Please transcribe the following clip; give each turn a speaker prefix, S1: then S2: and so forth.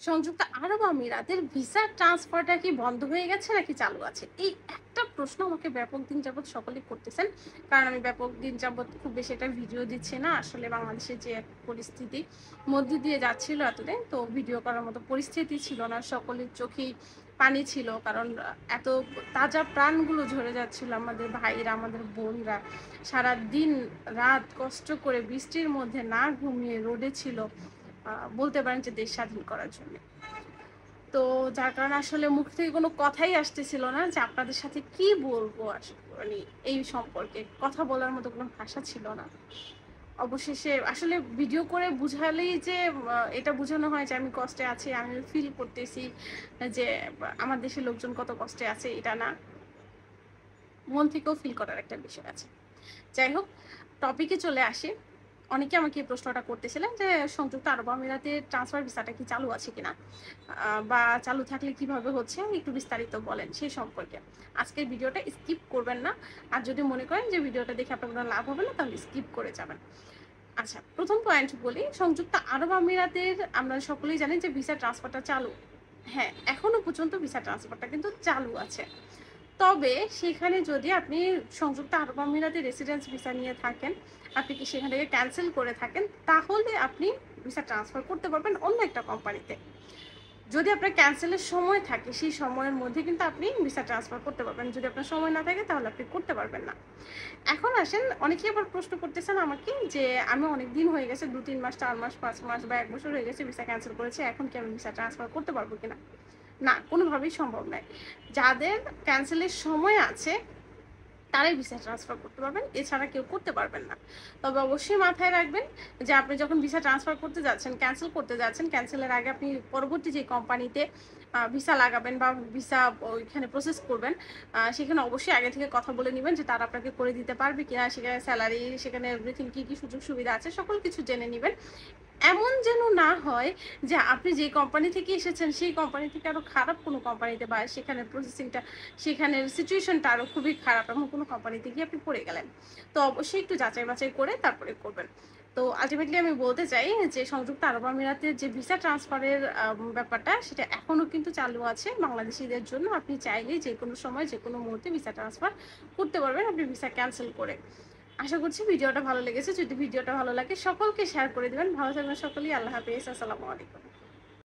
S1: সংযুক্ত আরব আমিরাতের ভিসা ট্রান্সফারটা কি বন্ধ হয়ে গেছে নাকি চালু আছে? এই একটা প্রশ্ন আমাকে ব্যাপক দিন যাবৎ সকলেই করতেছেন। কারণ আমি ব্যাপক দিন যাবৎ খুব বেশি একটা ভিডিও দিচ্ছি না। আসলে বাংলাদেশের যে এক পরিস্থিতি মধ্যে দিয়ে যাচ্ছিল এতদিন, তো ভিডিও করার মতো পরিস্থিতি ছিল না। সকলের চোখেই পানি ছিল। কারণ এত তাজা প্রাণগুলো ঝরে যাচ্ছিল আমাদের ভাইরা, আমাদের বোনরা। সারাদিন রাত কষ্ট করে বৃষ্টির মধ্যে না ঘুমিয়ে রোদে ছিল। বলতে পারেন যে দেশ স্বাধীন করার জন্য। তো যার কারণে আসলে মুখ থেকে কোনো কথাই আসতেছিল না যে আপনাদের সাথে কি বলবো মানে এই সম্পর্কে কথা বলার মতো কোনো ভাষা ছিল না। অবশেষে আসলে ভিডিও করে বুঝালেই যে এটা বোঝানো হয় যে আমি কষ্টে আছি, আমি ফিল করতেছি যে আমার দেশের লোকজন কত কষ্টে আছে, এটা না, মন থেকেও ফিল করার একটা বিষয় আছে। যাই হোক, টপিকে চলে আসি। অনেকে আমাকে এই প্রশ্নটা করতেছিলেন যে সংযুক্ত আরব আমিরাতে ট্রান্সফার ভিসাটা কি চালু আছে কিনা, বা চালু থাকলে কিভাবে হচ্ছে একটু বিস্তারিত বলেন সেই সম্পর্কে। আজকের ভিডিওটা স্কিপ করবেন না। আর যদি মনে করেন যে ভিডিওটা দেখে আপনার কোনো লাভ হবে না, তাহলে স্কিপ করে যাবেন। আচ্ছা, প্রথম পয়েন্ট বলি, সংযুক্ত আরব আমিরাতের আমরা সকলেই জানি যে ভিসা ট্রান্সফারটা চালু। হ্যাঁ, এখনো পর্যন্ত ভিসা ট্রান্সফারটা কিন্তু চালু আছে। তবে সেখানে যদি আপনি সংযুক্ত আরব আমিরাতে রেসিডেন্স ভিসা নিয়ে থাকেন, আপনি কি সেখান থেকে ক্যান্সেল করে থাকেন, তাহলে আপনি ভিসা ট্রান্সফার করতে পারবেন অন্য একটা কোম্পানিতে। যদি আপনার ক্যান্সেলের সময় থাকে, সেই সময়ের মধ্যে কিন্তু আপনি ভিসা ট্রান্সফার করতে পারবেন। যদি আপনার সময় না থাকে, তাহলে আপনি করতে পারবেন না। এখন আসেন, অনেকেই আবার প্রশ্ন করতেছেন আমাকে যে আমি অনেক দিন হয়ে গেছে, 2-3 মাস, 4 মাস, 5 মাস বা 1 বছর হয়ে গেছে ভিসা ক্যান্সেল করেছে, এখন কি আমি ভিসা ট্রান্সফার করতে পারবো কিনা? না, কোনোভাবেই সম্ভব নয়। যাদের ক্যান্সেলের সময় আছে তারাই ভিসা ট্রান্সফার করতে পারবেন, এছাড়া কেউ করতে পারবেন না। তবে অবশ্যই মাথায় রাখবেন যে আপনি যখন ভিসা ট্রান্সফার করতে যাচ্ছেন, ক্যান্সেল করতে যাচ্ছেন, ক্যান্সেলের আগে আপনি পরবর্তী যে কোম্পানিতে ভিসা লাগাবেন বা ভিসা ওইখানে প্রসেস করবেন, সেখানে অবশ্যই আগে থেকে কথা বলে নেবেন যে তারা আপনাকে করে দিতে পারবে কিনা, সেখানে স্যালারি, সেখানে এভরিথিং কী কী সুযোগ সুবিধা আছে সকল কিছু জেনে নেবেন। এমন যেন না হয় যে আপনি যে কোম্পানি থেকে এসেছেন সেই কোম্পানি থেকে আরো খারাপ কোনো কোম্পানিতে, বা সেখানে প্রসেসিংটা, সেখানের সিচুয়েশনটা আরো খুবই খারাপ, এমন কোনো কোম্পানিতে গিয়ে আপনি পড়ে গেলেন। তো অবশ্যই একটু যাচাই বাছাই করে তারপরে করবেন। তো আলটিমেটলি আমি বলতে চাই যে সংযুক্ত আরব আমিরাতের যে ভিসা ট্রান্সফারের ব্যাপারটা, সেটা এখনো কিন্তু চালু আছে বাংলাদেশিদের জন্য। আপনি চাইলেই যে কোনো সময় যে কোনো মুহূর্তে ভিসা ট্রান্সফার করতে পারবেন, আপনি ভিসা ক্যান্সেল করে। আশা করছি ভিডিওটা ভালো লেগেছে। যদি ভিডিওটা ভালো লাগে সকলকে শেয়ার করে দিবেন। ভালো থাকবেন সকলেই। আল্লাহ হাফেজ। আসসালামু আলাইকুম।